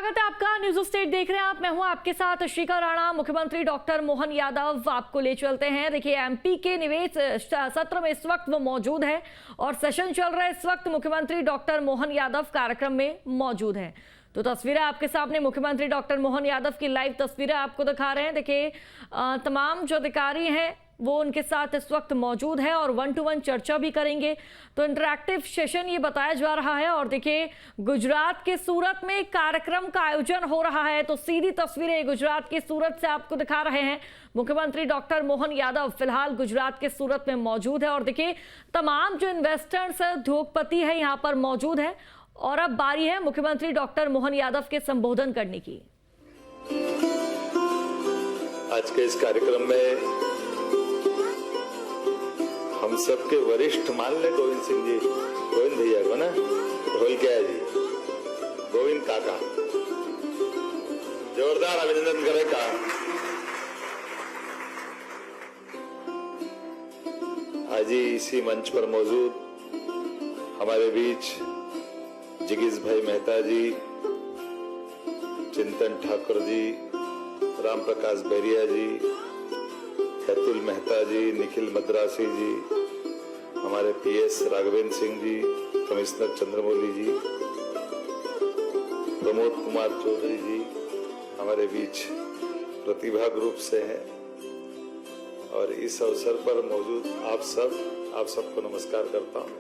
स्वागत है आपका। न्यूज स्टेट देख रहे हैं आप। मैं हूं आपके साथ श्रीका राणा। मुख्यमंत्री डॉक्टर मोहन यादव आपको ले चलते हैं। देखिए, एमपी के निवेश सत्र में इस वक्त वो मौजूद है और सेशन चल रहा है इस वक्त। मुख्यमंत्री डॉक्टर मोहन यादव कार्यक्रम में मौजूद हैं। तो तस्वीरें आपके सामने, मुख्यमंत्री डॉक्टर मोहन यादव की लाइव तस्वीरें आपको दिखा रहे हैं। देखिए, तमाम जो अधिकारी हैं वो उनके साथ इस वक्त मौजूद है और 1-to-1 चर्चा भी करेंगे। तो इंटरैक्टिव सेशन ये बताया जा रहा है। और देखिए, गुजरात के सूरत में एक कार्यक्रम का आयोजन हो रहा है। तो सीधी तस्वीरें गुजरात की सूरत से आपको दिखा रहे हैं। मुख्यमंत्री डॉक्टर मोहन यादव फिलहाल गुजरात के सूरत में मौजूद है और देखिए, तमाम जो इन्वेस्टर्स उद्योगपति है यहाँ पर मौजूद है। और अब बारी है मुख्यमंत्री डॉक्टर मोहन यादव के संबोधन करने की। आज के इस कार्यक्रम में हम सबके वरिष्ठ मान ले गोविंद सिंह जी, गोविंद भैया को ना, ढोलकिया जी, गोविंद काका, जोरदार अभिनंदन करेगा। आज ही इसी मंच पर मौजूद हमारे बीच जिगीश भाई मेहता जी, चिंतन ठाकुर जी, राम प्रकाश बैरिया जी, अतुल मेहता जी, निखिल मद्रासी जी, हमारे पीएस राघवेंद्र सिंह जी, कमिश्नर चंद्रमौली जी, प्रमोद कुमार चौधरी जी हमारे बीच प्रतिभा ग्रुप से हैं। और इस अवसर पर मौजूद आप सबको नमस्कार करता हूं।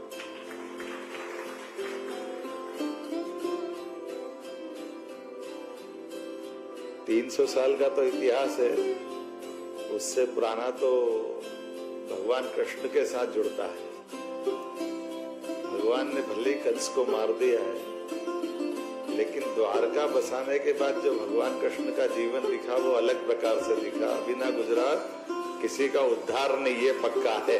तीन 300 साल का तो इतिहास है, उससे पुराना तो भगवान कृष्ण के साथ जुड़ता है। भगवान ने भले ही कंस को मार दिया है, लेकिन द्वारका बसाने के बाद जो भगवान कृष्ण का जीवन दिखा वो अलग प्रकार से दिखा। बिना गुजरात किसी का उद्धार नहीं, ये पक्का है।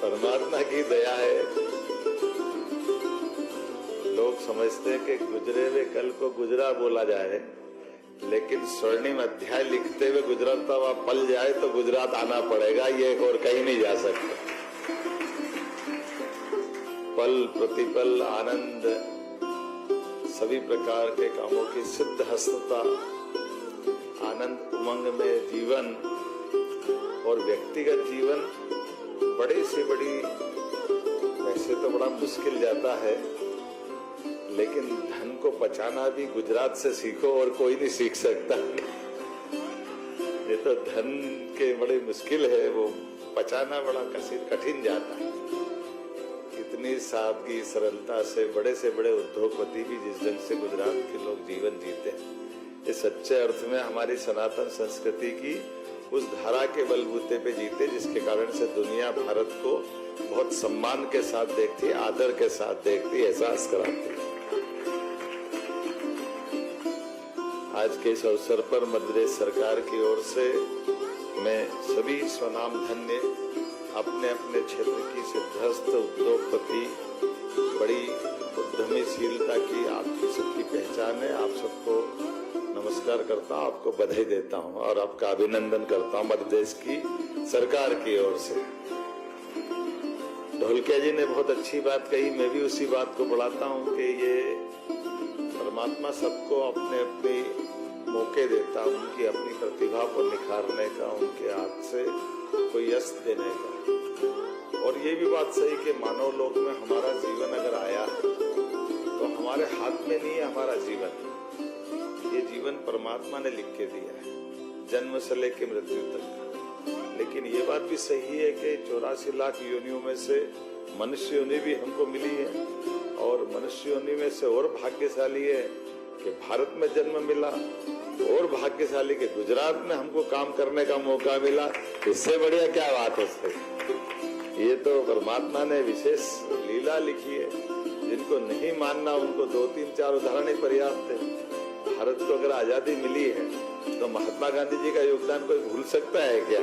परमात्मा की दया है। लोग समझते हैं कि गुजरे हुए कल को गुजरा बोला जाए, लेकिन स्वर्णिम अध्याय लिखते हुए गुजरता हुआ पल जाए तो गुजरात आना पड़ेगा, ये और कहीं नहीं जा सकता। पल प्रतिपल आनंद, सभी प्रकार के कामों की सिद्ध हस्तता, आनंद उमंग में जीवन और व्यक्तिगत जीवन बड़ी से बड़ी, वैसे तो बड़ा मुश्किल जाता है, लेकिन धन को बचाना भी गुजरात से सीखो और कोई नहीं सीख सकता। ये तो धन के बड़े मुश्किल है, वो बचाना बड़ा कठिन जाता है। इतनी सादगी सरलता से बड़े उद्योगपति भी जिस ढंग से गुजरात के लोग जीवन जीते हैं, ये सच्चे अर्थ में हमारी सनातन संस्कृति की उस धारा के बलबूते पे जीते, जिसके कारण से दुनिया भारत को बहुत सम्मान के साथ देखती, आदर के साथ देखती, एहसास कराती। आज के इस अवसर पर मध्य प्रदेश सरकार की ओर से मैं सभी स्वनाम धन्य अपने अपने क्षेत्र की सिद्धहस्त उद्योगपति, बड़ी उद्यमीशीलता की आपकी सबकी पहचान है, आप सबको नमस्कार करता हूँ, आपको बधाई देता हूँ और आपका अभिनंदन करता हूँ मध्य प्रदेश की सरकार की ओर से। ढोलकिया जी ने बहुत अच्छी बात कही, मैं भी उसी बात को बढ़ाता हूँ कि ये परमात्मा सबको अपने अपने मौके देता, उनकी अपनी प्रतिभा को निखारने का, उनके हाथ से कोई यश देने का। और ये भी बात सही कि मानव लोक में हमारा जीवन अगर आया है तो हमारे हाथ में नहीं है हमारा जीवन, ये जीवन परमात्मा ने लिख के दिया है, जन्म से लेकर मृत्यु तक। लेकिन ये बात भी सही है कि 84 लाख योनियों में से मनुष्य योनि भी हमको मिली है, और मनुष्य योनि में से और भाग्यशाली है कि भारत में जन्म मिला, और भाग्यशाली के गुजरात में हमको काम करने का मौका मिला। इससे बढ़िया क्या बात है सर। ये तो परमात्मा ने विशेष लीला लिखी है, जिनको नहीं मानना उनको 2-3-4 उदाहरण ही पर्याप्त है। भारत को अगर आजादी मिली है तो महात्मा गांधी जी का योगदान कोई भूल सकता है क्या?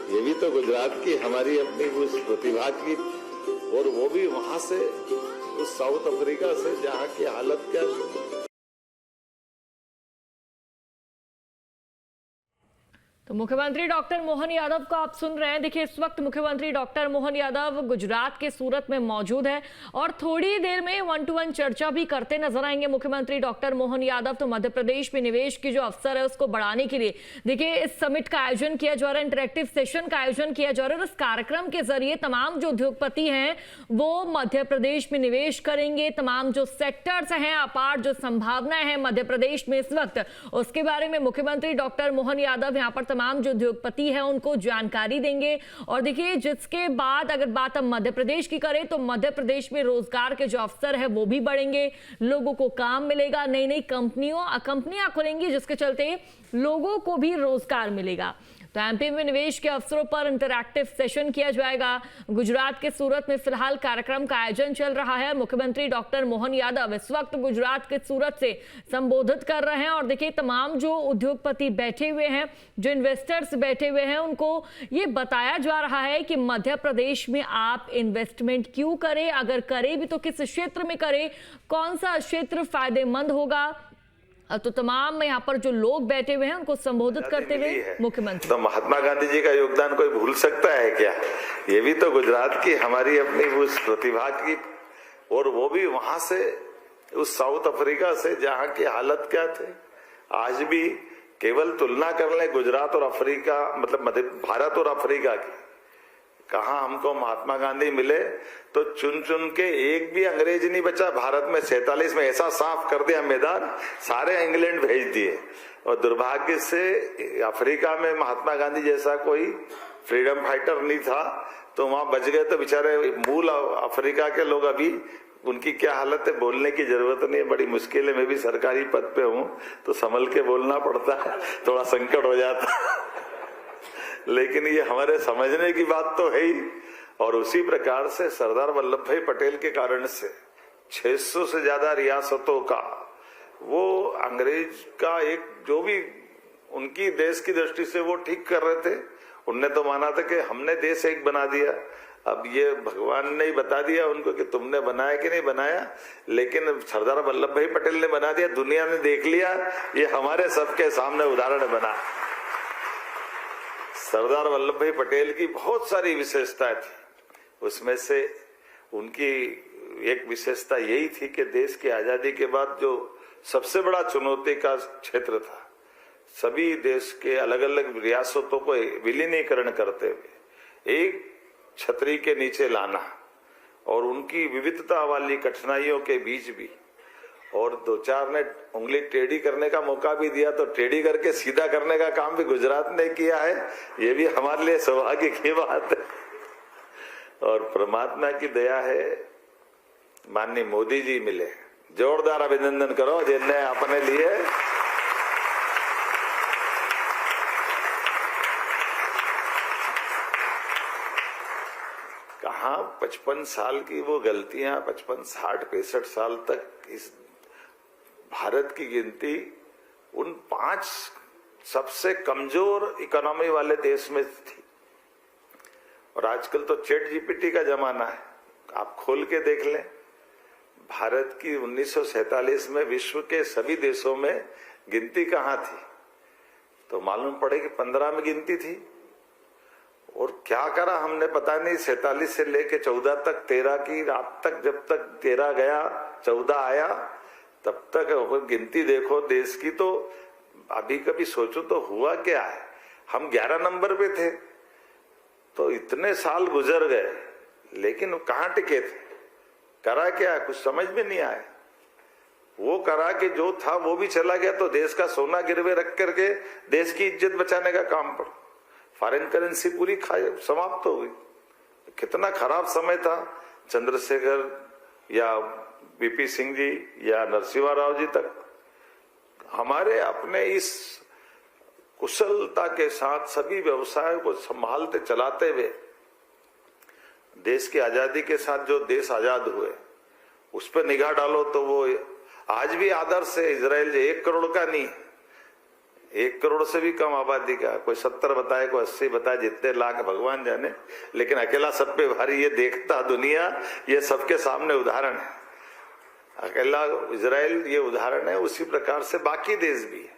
ये भी तो गुजरात की हमारी अपनी उस प्रतिभा की, और वो भी वहां से, उस साउथ अफ्रीका से, जहाँ की हालत क्या। तो मुख्यमंत्री डॉक्टर मोहन यादव को आप सुन रहे हैं। देखिए, इस वक्त मुख्यमंत्री डॉक्टर मोहन यादव गुजरात के सूरत में मौजूद है और थोड़ी देर में 1-to-1 चर्चा भी करते नजर आएंगे मुख्यमंत्री डॉक्टर मोहन यादव। तो मध्य प्रदेश में निवेश की जो अवसर है उसको बढ़ाने के लिए देखिए इस समिट का आयोजन किया जा रहा है, इंटरेक्टिव सेशन का आयोजन किया जा रहा है। इस कार्यक्रम के जरिए तमाम जो उद्योगपति हैं वो मध्य प्रदेश में निवेश करेंगे। तमाम जो सेक्टर्स हैं, अपार जो संभावनाएं हैं मध्य प्रदेश में इस वक्त, उसके बारे में मुख्यमंत्री डॉक्टर मोहन यादव यहाँ पर तमाम जो उद्योगपति हैं उनको जानकारी देंगे। और देखिए, जिसके बाद अगर बात हम मध्य प्रदेश की करें तो मध्य प्रदेश में रोजगार के जो अवसर है वो भी बढ़ेंगे, लोगों को काम मिलेगा, नई नई कंपनियां खुलेंगी जिसके चलते लोगों को भी रोजगार मिलेगा। तो एमपी में निवेश के अवसरों पर इंटरैक्टिव सेशन किया जाएगा। गुजरात के सूरत में फिलहाल कार्यक्रम का आयोजन चल रहा है। मुख्यमंत्री डॉक्टर मोहन यादव इस वक्त गुजरात के सूरत से संबोधित कर रहे हैं। और देखिए, तमाम जो उद्योगपति बैठे हुए हैं, जो इन्वेस्टर्स बैठे हुए हैं, उनको ये बताया जा रहा है कि मध्य प्रदेश में आप इन्वेस्टमेंट क्यों करें, अगर करें भी तो किस क्षेत्र में करें, कौन सा क्षेत्र फायदेमंद होगा। तो तमाम यहाँ पर जो लोग बैठे हुए हैं उनको संबोधित करते हुए मुख्यमंत्री, तो महात्मा गांधी जी का योगदान कोई भूल सकता है क्या? ये भी तो गुजरात की हमारी अपनी उस प्रतिभा की, और वो भी वहां से, उस साउथ अफ्रीका से जहाँ की हालत क्या थे। आज भी केवल तुलना कर ले गुजरात और अफ्रीका, मतलब मध्य भारत और अफ्रीका की, कहा हमको महात्मा गांधी मिले तो चुन चुन के एक भी अंग्रेज नहीं बचा भारत में। 47 में ऐसा साफ कर दिया मैदान, सारे इंग्लैंड भेज दिए। और दुर्भाग्य से अफ्रीका में महात्मा गांधी जैसा कोई फ्रीडम फाइटर नहीं था, तो वहां बच गए। तो बेचारे मूल अफ्रीका के लोग अभी उनकी क्या हालत है, बोलने की जरूरत नहीं है। बड़ी मुश्किल है, मैं भी सरकारी पद पे हूँ तो संभल के बोलना पड़ता है, थोड़ा संकट हो जाता लेकिन ये हमारे समझने की बात तो है ही। और उसी प्रकार से सरदार वल्लभ भाई पटेल के कारण से 600 से ज्यादा रियासतों का वो अंग्रेज का एक जो भी उनकी देश की दृष्टि से वो ठीक कर रहे थे। उनने तो माना था कि हमने देश एक बना दिया। अब ये भगवान ने ही बता दिया उनको कि तुमने बनाया कि नहीं बनाया, लेकिन सरदार वल्लभ भाई पटेल ने बना दिया, दुनिया ने देख लिया। ये हमारे सबके सामने उदाहरण बना। सरदार वल्लभ भाई पटेल की बहुत सारी विशेषताएं थी, उसमें से उनकी एक विशेषता यही थी कि देश की आजादी के बाद जो सबसे बड़ा चुनौती का क्षेत्र था, सभी देश के अलग अलग रियासतों को विलीनीकरण करते हुए एक छतरी के नीचे लाना, और उनकी विविधता वाली कठिनाइयों के बीच भी, और दो चार ने उंगली टेढ़ी करने का मौका भी दिया तो टेढ़ी करके सीधा करने का काम भी गुजरात ने किया है। ये भी हमारे लिए सौभाग्य की बात है। और परमात्मा की दया है, माननीय मोदी जी मिले, जोरदार अभिनंदन करो जिनने अपने लिए कहा 55 साल की वो गलतियां, 55, 60, 65 साल तक इस भारत की गिनती उन 5 सबसे कमजोर इकोनॉमी वाले देश में थी। और आजकल तो चैट जीपीटी का जमाना है, आप खोल के देख लें। भारत की 1947 में विश्व के सभी देशों में गिनती कहाँ थी, तो मालूम पड़े कि 15 में गिनती थी। और क्या करा हमने पता नहीं, 47 से लेके 14 तक, 13 की रात तक, जब तक 13 गया 14 आया, तब तक गिनती देखो देश की। तो अभी कभी सोचो तो हुआ क्या है, हम 11 नंबर पे थे, तो इतने साल गुजर गए, लेकिन कहाँ टिके थे, करा क्या, कुछ समझ में नहीं आया। वो करा कि जो था वो भी चला गया, तो देश का सोना गिरवे रख करके देश की इज्जत बचाने का काम पर फॉरेन करेंसी पूरी समाप्त हो गई। कितना खराब समय था। चंद्रशेखर या बीपी सिंह जी या नरसिम्हा राव जी तक हमारे अपने इस कुशलता के साथ सभी व्यवसायों को संभालते चलाते हुए देश की आजादी के साथ जो देश आजाद हुए उस पर निगाह डालो तो वो आज भी आदर्श है। इजराइल 1 करोड़ का नहीं, 1 करोड़ से भी कम आबादी का, कोई 70 बताए, कोई 80 बताए, जितने लाख भगवान जाने, लेकिन अकेला सब पे भारी, ये देखता दुनिया, ये सबके सामने उदाहरण है। अकेला इजराइल ये उदाहरण है, उसी प्रकार से बाकी देश भी है।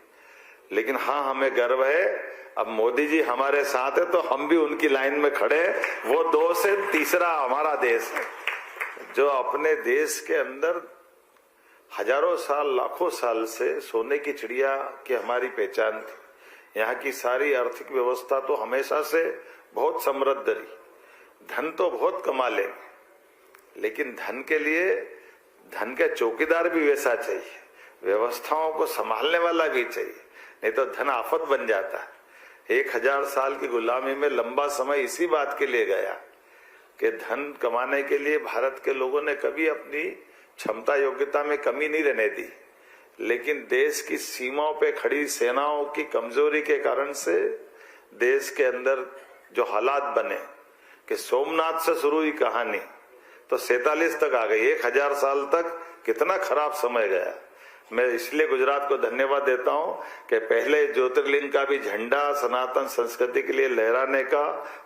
लेकिन हाँ, हमें गर्व है अब मोदी जी हमारे साथ है तो हम भी उनकी लाइन में खड़े हैं। वो 2 से तीसरा हमारा देश है जो अपने देश के अंदर हजारों साल लाखों साल से सोने की चिड़िया की हमारी पहचान थी। यहाँ की सारी आर्थिक व्यवस्था तो हमेशा से बहुत समृद्ध रही। धन तो बहुत कमा लेंगे, लेकिन धन के लिए धन के चौकीदार भी वैसा चाहिए, व्यवस्थाओं को संभालने वाला भी चाहिए, नहीं तो धन आफत बन जाता है। 1000 साल की गुलामी में लंबा समय इसी बात के लिए गया कि धन कमाने के लिए भारत के लोगों ने कभी अपनी क्षमता योग्यता में कमी नहीं रहने दी, लेकिन देश की सीमाओं पे खड़ी सेनाओं की कमजोरी के कारण से देश के अंदर जो हालात बने कि सोमनाथ से शुरू हुई कहानी तो 47 तक आ गई। 1000 साल तक कितना खराब समय गया। मैं इसलिए गुजरात को धन्यवाद देता हूं कि पहले ज्योतिर्लिंग का भी झंडा सनातन संस्कृति के लिए लहराने का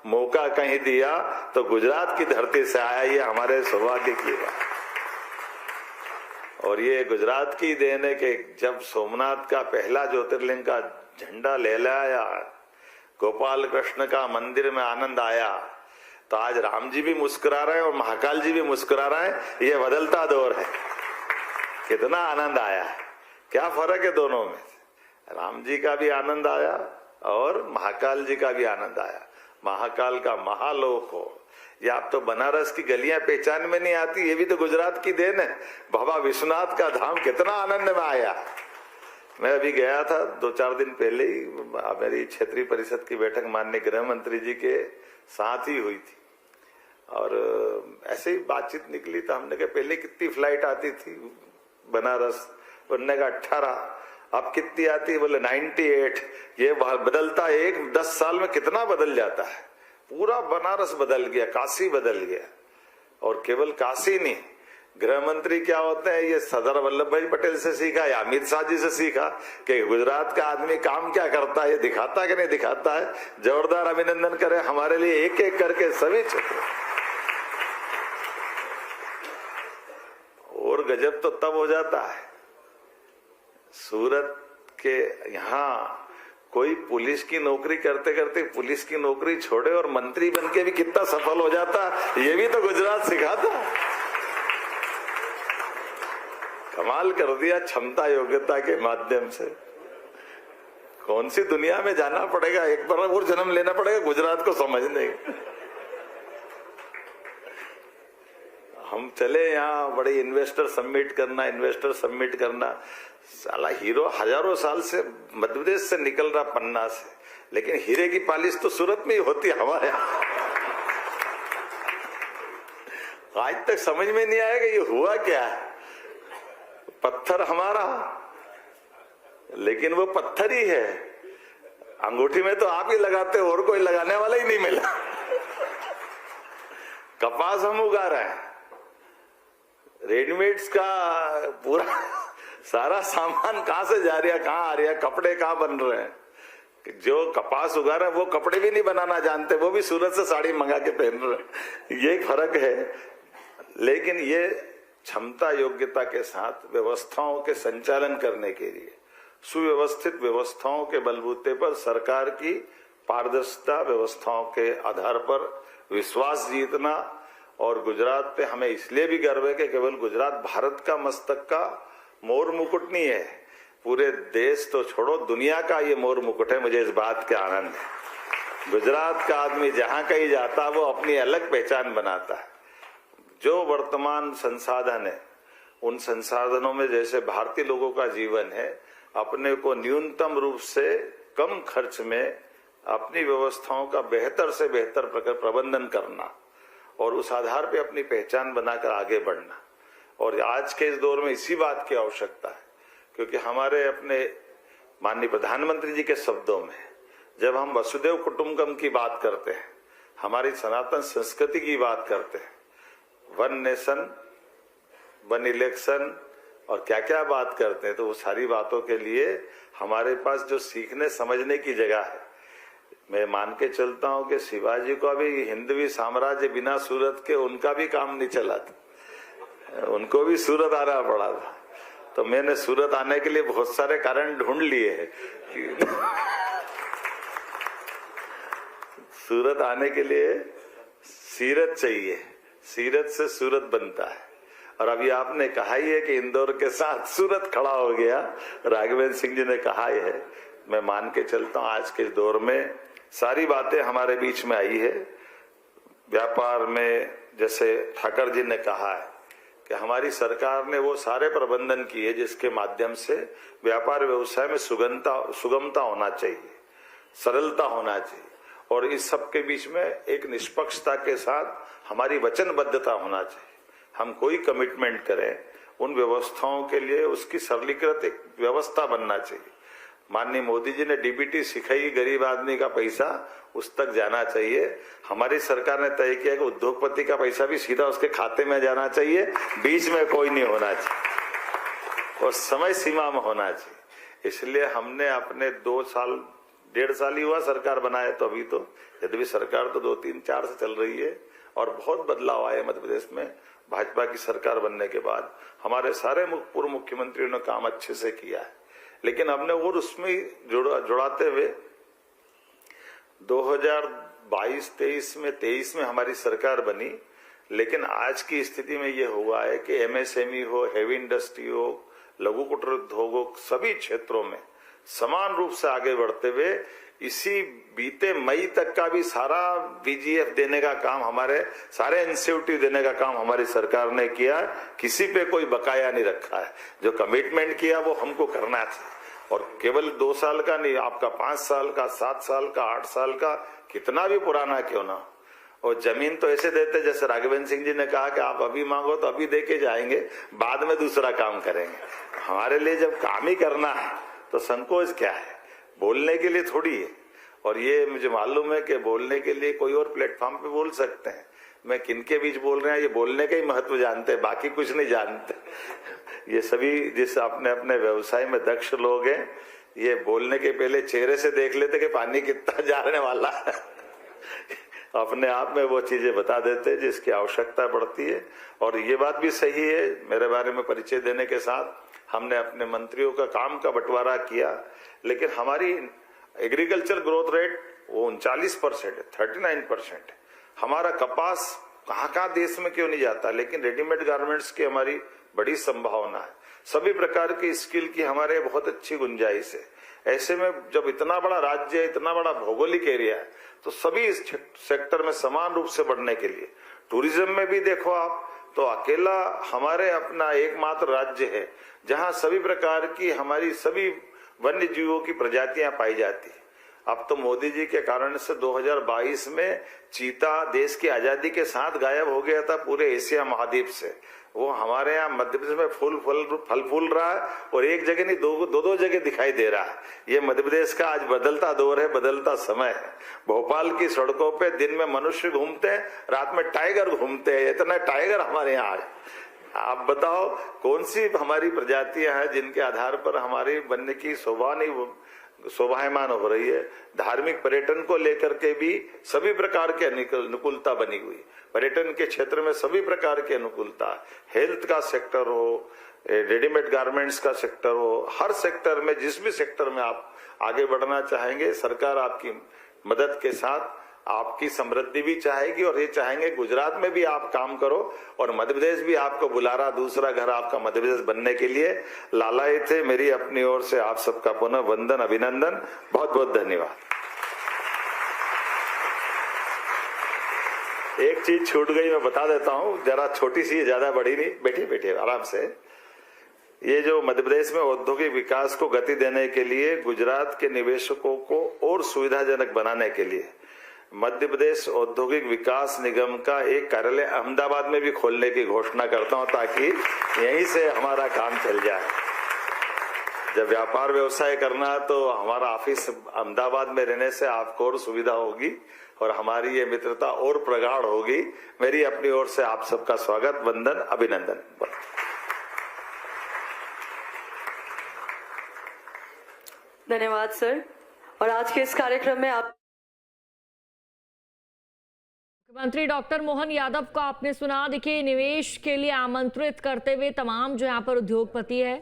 मौका कहीं दिया तो गुजरात की धरती से आया। ये हमारे सौभाग्य की बात और ये गुजरात की देन है कि जब सोमनाथ का पहला ज्योतिर्लिंग का झंडा लहराया, गोपाल कृष्ण का मंदिर में आनंद आया, तो आज राम जी भी मुस्कुरा रहे हैं और महाकाल जी भी मुस्कुरा रहे हैं। ये बदलता दौर है। कितना आनंद आया है, क्या फर्क है दोनों में। राम जी का भी आनंद आया और महाकाल जी का भी आनंद आया। महाकाल का महालोक हो या आप तो बनारस की गलियां पहचान में नहीं आती, ये भी तो गुजरात की देन है। बाबा विश्वनाथ का धाम कितना आनंद में आया। मैं अभी गया था 2-4 दिन पहले ही, मेरी क्षेत्रीय परिषद की बैठक माननीय गृह मंत्री जी के साथ ही हुई थी और ऐसे ही बातचीत निकली तो हमने कहा पहले कितनी फ्लाइट आती थी बनारस, उन्होंने कहा 18, अब कितनी आती है, बोले 98। ये बदलता है, 10 साल में कितना बदल जाता है। पूरा बनारस बदल गया, काशी बदल गया। और केवल काशी नहीं, गृह मंत्री क्या होते हैं ये सरदार वल्लभ भाई पटेल से सीखा या अमित शाह जी से सीखा कि गुजरात का आदमी काम क्या करता है, ये दिखाता है कि नहीं दिखाता है। जोरदार अभिनंदन करें हमारे लिए, एक एक करके सभी क्षेत्र। और गजब तो तब हो जाता है, सूरत के यहाँ कोई पुलिस की नौकरी करते करते पुलिस की नौकरी छोड़े और मंत्री बनके भी कितना सफल हो जाता, ये भी तो गुजरात सिखाता। कमाल कर दिया क्षमता योग्यता के माध्यम से। कौन सी दुनिया में जाना पड़ेगा, एक बार और जन्म लेना पड़ेगा गुजरात को समझने। हम चले यहाँ बड़े इन्वेस्टर समिट करना, साला हीरो हजारों साल से मध्य प्रदेश से निकल रहा पन्ना से, लेकिन हीरे की पालिश तो सूरत में ही होती है हमारे यहाँ। आज तक समझ में नहीं आएगा ये हुआ क्या है। पत्थर हमारा, लेकिन वो पत्थर ही है। अंगूठी में तो आप ही लगाते हो और कोई लगाने वाला ही नहीं मिला। कपास हम उगा रहे हैं, रेडीमेड्स का पूरा सारा सामान कहां से जा रहा है, कहां आ रहा है, कपड़े कहां बन रहे हैं। जो कपास उगा रहे हैं वो कपड़े भी नहीं बनाना जानते, वो भी सूरत से साड़ी मंगा के पहन रहे हैं। ये फर्क है। लेकिन ये क्षमता योग्यता के साथ व्यवस्थाओं के संचालन करने के लिए सुव्यवस्थित व्यवस्थाओं के बलबूते पर सरकार की पारदर्शिता, व्यवस्थाओं के आधार पर विश्वास जीतना। और गुजरात पे हमें इसलिए भी गर्व है कि केवल गुजरात भारत का मस्तक का मोर मुकुट नहीं है, पूरे देश तो छोड़ो दुनिया का ये मोर मुकुट है। मुझे इस बात का आनंद है। गुजरात का आदमी जहां कहीं जाता वो अपनी अलग पहचान बनाता है। जो वर्तमान संसाधन है उन संसाधनों में जैसे भारतीय लोगों का जीवन है, अपने को न्यूनतम रूप से कम खर्च में अपनी व्यवस्थाओं का बेहतर से बेहतर प्रबंधन करना और उस आधार पे अपनी पहचान बनाकर आगे बढ़ना। और आज के इस दौर में इसी बात की आवश्यकता है, क्योंकि हमारे अपने माननीय प्रधानमंत्री जी के शब्दों में जब हम वसुदेव कुटुंबकम की बात करते हैं, हमारी सनातन संस्कृति की बात करते हैं, वन नेशन वन इलेक्शन और क्या क्या बात करते हैं, तो वो सारी बातों के लिए हमारे पास जो सीखने समझने की जगह है। मैं मान के चलता हूं कि शिवाजी को अभी हिंदवी साम्राज्य बिना सूरत के उनका भी काम नहीं चला था, उनको भी सूरत आना पड़ा था। तो मैंने सूरत आने के लिए बहुत सारे कारण ढूंढ लिए हैं। सूरत आने के लिए सीरत चाहिए, सीरत से सूरत बनता है। और अभी आपने कहा ही है कि इंदौर के साथ सूरत खड़ा हो गया, राघवेंद्र सिंह जी ने कहा है, मैं मान के चलता हूं आज के दौर में सारी बातें हमारे बीच में आई है। व्यापार में जैसे ठाकर जी ने कहा है कि हमारी सरकार ने वो सारे प्रबंधन किए जिसके माध्यम से व्यापार व्यवसाय में सुगमता होना चाहिए, सरलता होना चाहिए, और इस सब के बीच में एक निष्पक्षता के साथ हमारी वचनबद्धता होना चाहिए। हम कोई कमिटमेंट करें उन व्यवस्थाओं के लिए उसकी सरलीकृत एक व्यवस्था बनना चाहिए। माननीय मोदी जी ने डीबीटी सिखाई, गरीब आदमी का पैसा उस तक जाना चाहिए। हमारी सरकार ने तय किया कि उद्योगपति का पैसा भी सीधा उसके खाते में जाना चाहिए, बीच में कोई नहीं होना चाहिए और समय सीमा में होना चाहिए। इसलिए हमने अपने 2 साल 1.5 साल ही हुआ सरकार बनाए, तो अभी तो यद्यपि सरकार तो 2, 3, 4 से चल रही है और बहुत बदलाव आए मध्य प्रदेश में। भाजपा की सरकार बनने के बाद हमारे सारे पूर्व मुख्यमंत्रियों ने काम अच्छे से किया है, लेकिन हमने और उसमें जुड़ाते हुए 2022-23 में 23 में हमारी सरकार बनी, लेकिन आज की स्थिति में यह हुआ है कि एमएसएमई हो, हेवी इंडस्ट्री हो, लघु कुटीर उद्योग हो, सभी क्षेत्रों में समान रूप से आगे बढ़ते हुए इसी बीते मई तक का भी सारा बीजीएफ देने का काम, हमारे सारे इंसेंटिव देने का काम हमारी सरकार ने किया। किसी पे कोई बकाया नहीं रखा है। जो कमिटमेंट किया वो हमको करना चाहिए, और केवल 2 साल का नहीं, आपका 5 साल का, 7 साल का, 8 साल का, कितना भी पुराना क्यों ना। और जमीन तो ऐसे देते जैसे राघवेंद्र सिंह जी ने कहा कि आप अभी मांगो तो अभी दे के जाएंगे, बाद में दूसरा काम करेंगे। हमारे लिए जब काम ही करना है तो संकोच क्या है, बोलने के लिए थोड़ी है। और ये मुझे मालूम है कि बोलने के लिए कोई और प्लेटफॉर्म पे बोल सकते हैं, मैं किनके बीच बोल रहे हैं ये बोलने का ही महत्व जानते हैं, बाकी कुछ नहीं जानते। ये सभी जिस अपने अपने व्यवसाय में दक्ष लोग हैं, ये बोलने के पहले चेहरे से देख लेते कि पानी कितना जाने वाला है, अपने आप में वो चीजें बता देते जिसकी आवश्यकता पड़ती है। और ये बात भी सही है, मेरे बारे में परिचय देने के साथ हमने अपने मंत्रियों का काम का बंटवारा किया, लेकिन हमारी एग्रीकल्चर ग्रोथ रेट वो 39% है, 39% है। हमारा कपास कहाँ देश में क्यों नहीं जाता, लेकिन रेडीमेड गारमेंट्स की हमारी बड़ी संभावना है। सभी प्रकार की स्किल की हमारे बहुत अच्छी गुंजाइश है। ऐसे में जब इतना बड़ा राज्य है, इतना बड़ा भौगोलिक एरिया है, तो सभी इस सेक्टर में समान रूप से बढ़ने के लिए, टूरिज्म में भी देखो आप तो अकेला हमारे अपना एकमात्र राज्य है जहां सभी प्रकार की हमारी सभी वन्य जीवों की प्रजातियां पाई जाती है। अब तो मोदी जी के कारण से 2022 में चीता देश की आजादी के साथ गायब हो गया था पूरे एशिया महाद्वीप से। वो हमारे यहाँ मध्य प्रदेश में फल फूल रहा है, और एक जगह नहीं दो जगह दिखाई दे रहा है। ये मध्य प्रदेश का आज बदलता दौर है, बदलता समय है। भोपाल की सड़कों पे दिन में मनुष्य घूमते हैं, रात में टाइगर घूमते हैं, इतना टाइगर हमारे यहाँ है। आप बताओ कौन सी हमारी प्रजातियां हैं जिनके आधार पर हमारी वन्य की शोभायमान हो रही है। धार्मिक पर्यटन को लेकर के भी सभी प्रकार के अनुकूलता बनी हुई, पर्यटन के क्षेत्र में सभी प्रकार की अनुकूलता, हेल्थ का सेक्टर हो, रेडीमेड गारमेंट्स का सेक्टर हो, हर सेक्टर में जिस भी सेक्टर में आप आगे बढ़ना चाहेंगे, सरकार आपकी मदद के साथ आपकी समृद्धि भी चाहेगी, और ये चाहेंगे गुजरात में भी आप काम करो और मध्य प्रदेश भी आपको बुला रहा, दूसरा घर आपका मध्य प्रदेश बनने के लिए लालाए थे। मेरी अपनी ओर से आप सबका पुनः वंदन, अभिनंदन, बहुत बहुत धन्यवाद। एक चीज छूट गई, मैं बता देता हूँ, जरा छोटी सी, ज्यादा बड़ी नहीं, बैठिए आराम से। ये जो मध्य प्रदेश में औद्योगिक विकास को गति देने के लिए, गुजरात के निवेशकों को और सुविधाजनक बनाने के लिए मध्य प्रदेश औद्योगिक विकास निगम का एक कार्यालय अहमदाबाद में भी खोलने की घोषणा करता हूं, ताकि यहीं से हमारा काम चल जाए। जब व्यापार व्यवसाय करना है तो हमारा ऑफिस अहमदाबाद में रहने से आपको और सुविधा होगी और हमारी ये मित्रता और प्रगाढ़ होगी। मेरी अपनी ओर से आप सबका स्वागत, वंदन, अभिनंदन। धन्यवाद सर। और आज के इस कार्यक्रम में आप मुख्यमंत्री डॉक्टर मोहन यादव को आपने सुना। देखिए, निवेश के लिए आमंत्रित करते हुए तमाम जो यहाँ पर उद्योगपति है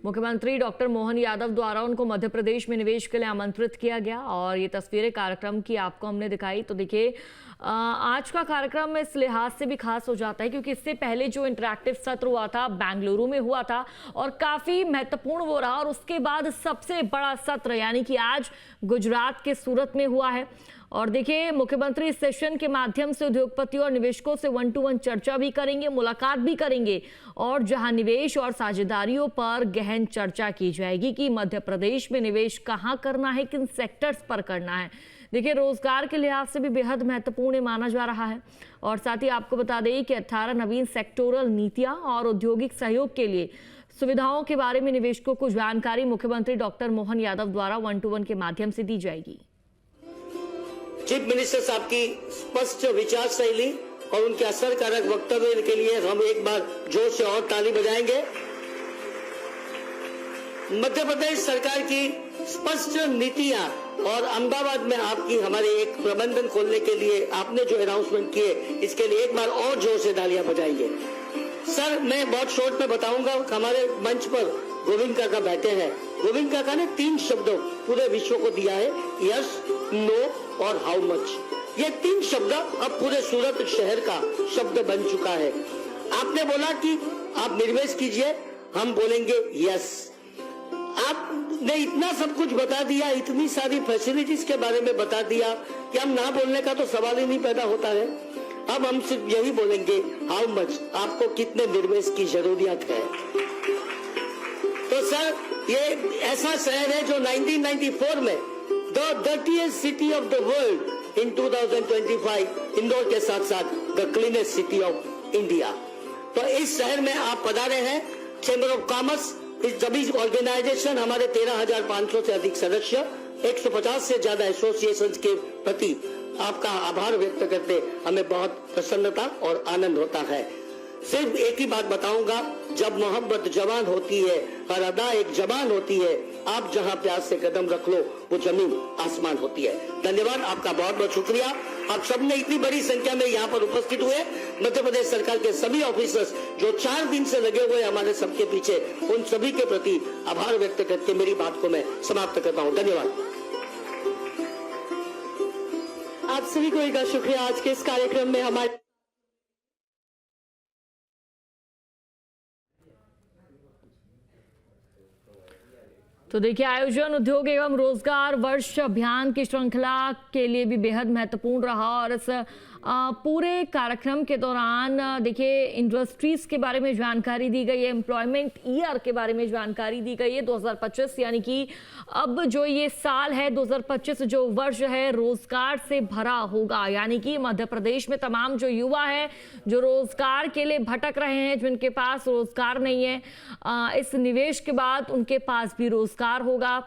मुख्यमंत्री डॉक्टर मोहन यादव द्वारा उनको मध्य प्रदेश में निवेश के लिए आमंत्रित किया गया और ये तस्वीरें कार्यक्रम की आपको हमने दिखाई। तो देखिए आज का कार्यक्रम इस लिहाज से भी खास हो जाता है क्योंकि इससे पहले जो इंटरैक्टिव सत्र हुआ था बेंगलुरु में हुआ था और काफी महत्वपूर्ण वो रहा, और उसके बाद सबसे बड़ा सत्र यानी कि आज गुजरात के सूरत में हुआ है। और देखिए मुख्यमंत्री इस सेशन के माध्यम से उद्योगपतियों और निवेशकों से 1-to-1 चर्चा भी करेंगे, मुलाकात भी करेंगे और जहां निवेश और साझेदारियों पर गहन चर्चा की जाएगी कि मध्य प्रदेश में निवेश कहां करना है, किन सेक्टर्स पर करना है। देखिए रोजगार के लिहाज से भी बेहद महत्वपूर्ण माना जा रहा है। और साथ ही आपको बता दें कि 18 नवीन सेक्टोरल नीतियां और औद्योगिक सहयोग के लिए सुविधाओं के बारे में निवेशकों को जानकारी मुख्यमंत्री डॉक्टर मोहन यादव द्वारा 1-to-1 के माध्यम से दी जाएगी। चीफ मिनिस्टर साहब की स्पष्ट विचार शैली और उनके असरकारक वक्तव्य के लिए हम एक बार जोर से और ताली बजाएंगे। मध्य प्रदेश सरकार की स्पष्ट नीतियां और अहमदाबाद में आपकी हमारे एक प्रबंधन खोलने के लिए आपने जो अनाउंसमेंट किए, इसके लिए एक बार और जोर से तालियां बजाएंगे। सर मैं बहुत शॉर्ट में बताऊंगा। हमारे मंच पर गोविंद काका बैठे हैं। गोविंद काका ने 3 शब्दों पूरे विश्व को दिया है, यस, नो और हाउ मच। ये 3 शब्द अब पूरे सूरत शहर का शब्द बन चुका है। आपने बोला कि आप निवेश कीजिए, हम बोलेंगे यस। आपने इतना सब कुछ बता दिया, इतनी सारी फैसिलिटीज के बारे में बता दिया कि हम ना बोलने का तो सवाल ही नहीं पैदा होता है। अब हम सिर्फ यही बोलेंगे हाउ मच, आपको कितने निवेश की जरूरत है। तो सर ये ऐसा शहर है जो 1994 में the dirtiest city of the world in 2025 Indore के साथ साथ the cleanest city of India. तो इस शहर में आप पधारे हैं। चैम्बर ऑफ कॉमर्स इस सभी ऑर्गेनाइजेशन, हमारे 13,500 से अधिक सदस्य, 150 से ज्यादा एसोसिएशंस के प्रति आपका आभार व्यक्त करते हमें बहुत प्रसन्नता और आनंद होता है। सिर्फ एक ही बात बताऊंगा, जब मोहब्बत जवान होती है, हर अदा एक जवान होती है, आप जहां प्यार से कदम रख लो वो जमीन आसमान होती है। धन्यवाद, आपका बहुत बहुत शुक्रिया। आप सबने इतनी बड़ी संख्या में यहाँ पर उपस्थित हुए। मध्य प्रदेश सरकार के सभी ऑफिसर्स जो 4 दिन से लगे हुए हमारे सबके पीछे, उन सभी के प्रति आभार व्यक्त करके मेरी बात को मैं समाप्त करता हूँ। धन्यवाद। आप सभी को एक बार शुक्रिया आज के इस कार्यक्रम में हमारे तो देखिए आयोजन उद्योग एवं रोजगार वर्ष अभियान की श्रृंखला के लिए भी बेहद महत्वपूर्ण रहा और इस पूरे कार्यक्रम के दौरान देखिए इंडस्ट्रीज के बारे में जानकारी दी गई है, एम्प्लॉयमेंट ईयर के बारे में जानकारी दी गई है। 2025 यानी कि अब जो ये साल है 2025 जो वर्ष है रोजगार से भरा होगा, यानी कि मध्य प्रदेश में तमाम जो युवा है जो रोजगार के लिए भटक रहे हैं, जिनके पास रोजगार नहीं है, इस निवेश के बाद उनके पास भी रोजगार होगा।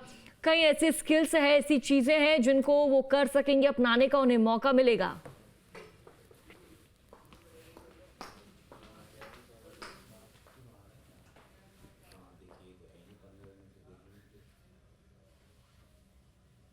कई ऐसी स्किल्स है, ऐसी चीजें हैं जिनको वो कर सकेंगे, अपनाने का उन्हें मौका मिलेगा।